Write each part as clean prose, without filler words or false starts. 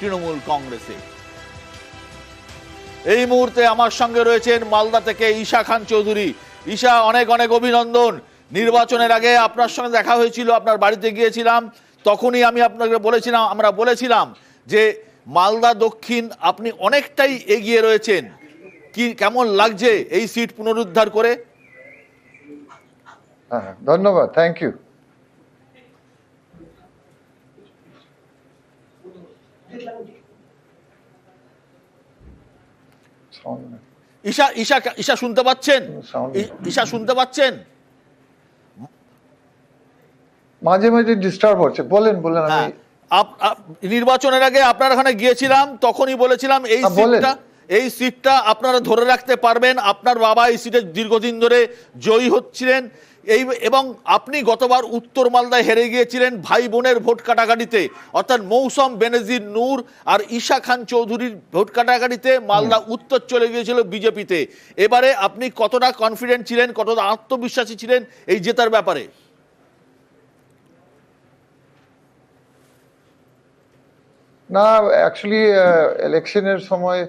তৃণমূল কংগ্রেসে। এই মুহূর্তে আমার সঙ্গে রয়েছেন মালদা থেকে ঈশা খান চৌধুরী। ঈশা, অনেক অনেক অভিনন্দন। নির্বাচনের আগে আপনার সঙ্গে দেখা হয়েছিল, আপনার বাড়িতে গিয়েছিলাম, তখনই আমরা বলেছিলাম যে মালদা দক্ষিণ আপনি অনেকটাই এগিয়ে রয়েছেন। কেমন লাগছে এই সিট পুনরুদ্ধার করে? ধন্যবাদ, থ্যাংক ইউ। ঈশা ঈশা ঈশা শুনতে পাচ্ছেন? ঈশা শুনতে পাচ্ছেন? মাঝে মাঝে ডিস্টার্ব হচ্ছে, বলেন। আমি নির্বাচনের আগে আপনার ওখানে গিয়েছিলাম, তখনই বলেছিলাম এই সিটটা আপনারা ধরে রাখতে পারবেন। আপনার বাবা এই সিটে দীর্ঘদিন ধরে জয়ী হচ্ছিলেন, এবং আপনি গতবার উত্তর মালদায় হেরে গিয়েছিলেন ভাই বোনের ভোট কাটাকাটিতে, অর্থাৎ মৌসম বেনজির নূর আর ঈশা খান চৌধুরীর ভোট কাটাকাটিতে মালদা উত্তর চলে গিয়েছিল বিজেপিতে। এবারে আপনি কতটা কনফিডেন্ট ছিলেন, কতটা আত্মবিশ্বাসী ছিলেন এই জেতার ব্যাপারে? না, অ্যাকচুয়ালি ইলেকশনের সময়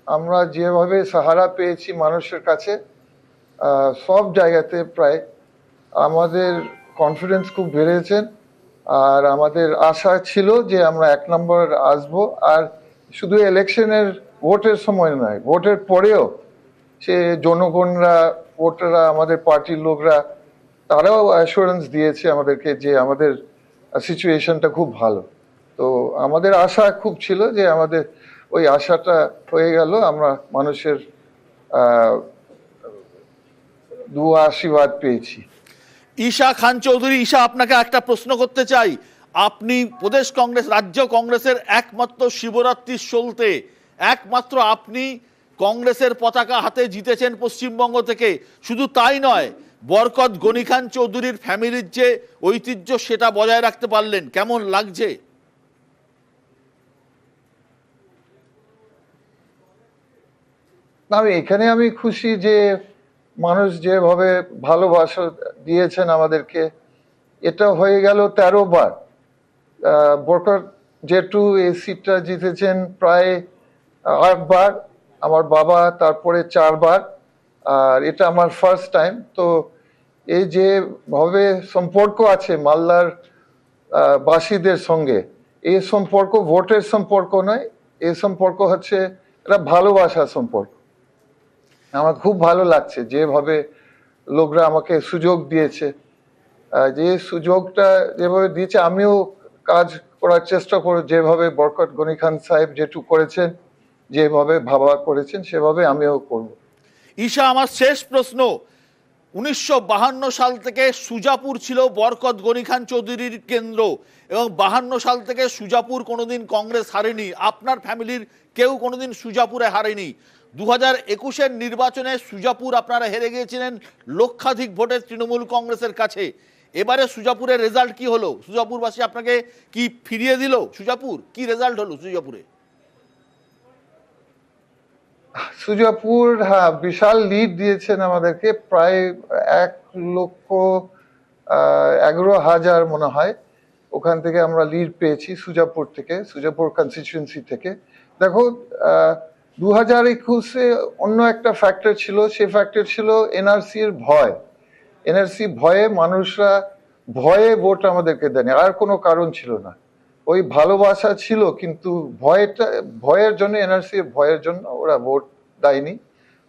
আমরা যেভাবে সাহারা পেয়েছি মানুষের কাছে, সব জায়গাতে প্রায় আমাদের কনফিডেন্স খুব বেড়েছেন। আর আমাদের আশা ছিল যে আমরা 1 নম্বর আসবো। আর শুধু ইলেকশনের ভোটের সময় নয়, ভোটের পরেও সে জনগণরা, ভোটাররা, আমাদের পার্টির লোকরা, তারাও অ্যাসুরেন্স দিয়েছে আমাদেরকে যে আমাদের সিচুয়েশনটা খুব ভালো। তো আমাদের আশা খুব ছিল যে আমাদের ওই আশাটা হয়ে গেল। আমরা মানুষের দুয়া আশীর্বাদ পেয়েছি। ঈশা খান চৌধুরী, ঈশা, আপনাকে একটা প্রশ্ন করতে চাই। আপনি প্রদেশ কংগ্রেস, রাজ্য কংগ্রেসের একমাত্র শিবরাত্রির সলতে, একমাত্র আপনি কংগ্রেসের পতাকা হাতে জিতেছেন পশ্চিমবঙ্গ থেকে। শুধু তাই নয়, বরকত গনি খান চৌধুরীর ফ্যামিলির যে ঐতিহ্য সেটা বজায় রাখতে পারলেন। কেমন লাগছে? এখানে আমি খুশি যে মানুষ যেভাবে ভালোবাসা দিয়েছেন আমাদেরকে। এটা হয়ে গেল 13 বার। বরকত জেঠু এই সিটটা জিতেছেন প্রায় 8 বার, আমার বাবা তারপরে 4 বার, আর এটা আমার ফার্স্ট টাইম। তো এই যে ভাবে সম্পর্ক আছে মালদার বাসীদের সঙ্গে, এই সম্পর্ক ভোটের সম্পর্ক নয়, এই সম্পর্ক হচ্ছে একটা ভালোবাসার সম্পর্ক। আমার খুব ভালো লাগছে যেভাবে লোকরা আমাকে সুযোগ দিয়েছে। যে সুযোগটা যেভাবে দিয়েছে আমিও কাজ করার চেষ্টা করব, যেভাবে বরকত গনি খান সাহেব যেটুকু করেছেন, যেভাবে ভাবা করেছেন, সেভাবে আমিও করব। ঈশা, আমার শেষ প্রশ্ন। 1952 সাল থেকে সুজাপুর ছিল বরকত গনি খান চৌধুরীর কেন্দ্র, এবং 52 সাল থেকে সুজাপুর কোনোদিন কংগ্রেস হারেনি। আপনার ফ্যামিলির কেউ কোনোদিন সুজাপুরে হারেনি। 2021-এর নির্বাচনে সুজাপুর আপনারা হেরে গিয়েছিলেন লক্ষাধিক ভোটে তৃণমূল কংগ্রেসের কাছে। এবারে সুজাপুরের রেজাল্ট কি হলো? সুজাপুরবাসী আপনাকে কি ফিরিয়ে দিল? সুজাপুর কি রেজাল্ট হলো সুজাপুরে? সুজাপুর, হ্যাঁ, বিশাল লিড দিয়েছেন আমাদেরকে, প্রায় 1,11,000 মনে হয়। ওখান থেকে আমরা লিড পেয়েছি সুজাপুর থেকে, সুজাপুর কনস্টিটিউয়েন্সি থেকে। দেখো, 2021-এ অন্য একটা ফ্যাক্টর ছিল, সে ফ্যাক্টর ছিল এনআরসির ভয়। এনআরসি ভয়ে মানুষরা ভয়ে ভোট আমাদেরকে দেয়নি, আর কোনো কারণ ছিল না। ওই ভালোবাসা ছিল, কিন্তু ভয়ের জন্য, এনআরসির ভয়ের জন্য ওরা ভোট দেয়নি।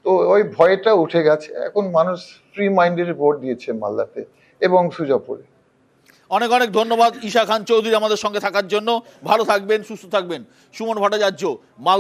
তো ওই ভয়টা উঠে গেছে, এখন মানুষ ফ্রি মাইন্ডেড ভোট দিয়েছে মালদাতে এবং সুজাপুরে। অনেক অনেক ধন্যবাদ ঈশা খান চৌধুরী আমাদের সঙ্গে থাকার জন্য। ভালো থাকবেন, সুস্থ থাকবেন। সুমন ভট্টাচার্য, মালদা।